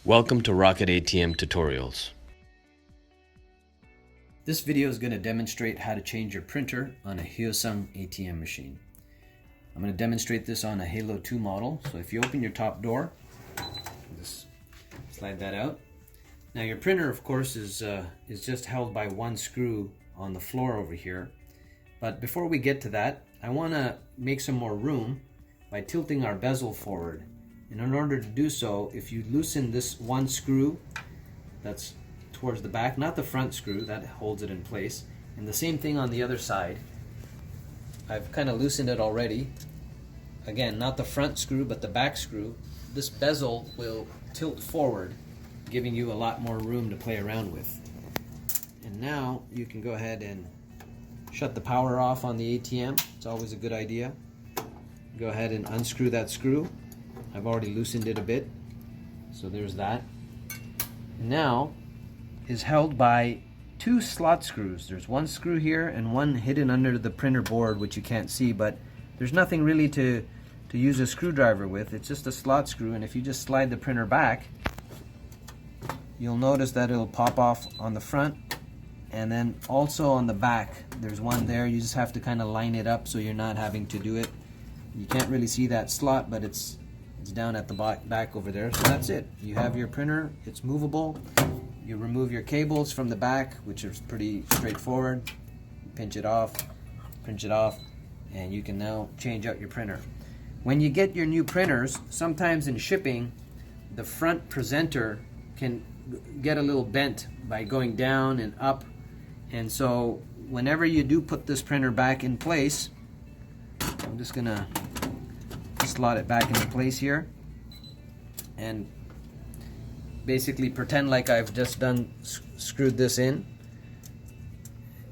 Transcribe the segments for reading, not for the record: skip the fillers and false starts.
Welcome to Rocket ATM Tutorials. This video is going to demonstrate how to change your printer on a Hyosung ATM machine. I'm going to demonstrate this on a Halo 2 model. So if you open your top door, just slide that out. Now your printer, of course, is just held by one screw on the floor over here. But before we get to that, I want to make some more room by tilting our bezel forward. And in order to do so, if you loosen this one screw that's towards the back, not the front screw, that holds it in place, and the same thing on the other side. I've kind of loosened it already. Again, not the front screw, but the back screw. This bezel will tilt forward, giving you a lot more room to play around with. And now you can go ahead and shut the power off on the ATM. It's always a good idea. Go ahead and unscrew that screw. I've already loosened it a bit, so there's that. Now is held by two slot screws. There's one screw here and one hidden under the printer board, which you can't see, but there's nothing really to use a screwdriver with. It's just a slot screw, and if you just slide the printer back, you'll notice that it'll pop off on the front, and then also on the back there's one there. You just have to kind of line it up so you're not having to do it. You can't really see that slot, but it's down at the back over there. So that's it. You have your printer, it's movable. You remove your cables from the back, which is pretty straightforward. You pinch it off, and you can now change out your printer. When you get your new printers, sometimes in shipping, the front presenter can get a little bent by going down and up. And so whenever you do put this printer back in place, I'm just gonna slot it back into place here and basically pretend like I've just screwed this in,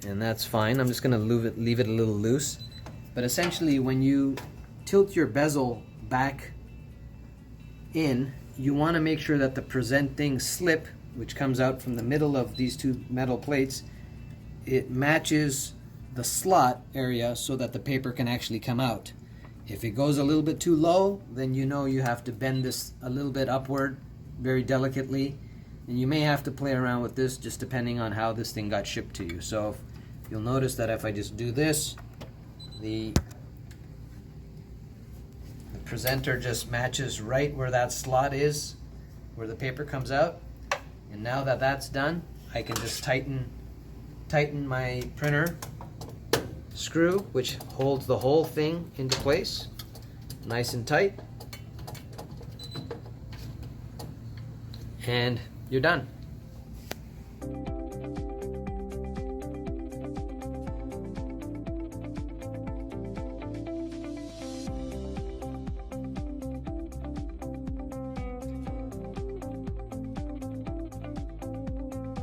and that's fine. I'm just gonna leave it a little loose. But essentially, when you tilt your bezel back in, you want to make sure that the presenting slip, which comes out from the middle of these two metal plates, it matches the slot area so that the paper can actually come out. If it goes a little bit too low, then you know you have to bend this a little bit upward very delicately, and you may have to play around with this just depending on how this thing got shipped to you. So you'll notice that if I just do this, the presenter just matches right where that slot is, where the paper comes out. And now that that's done, I can just tighten my printer screw, which holds the whole thing into place nice and tight, and you're done.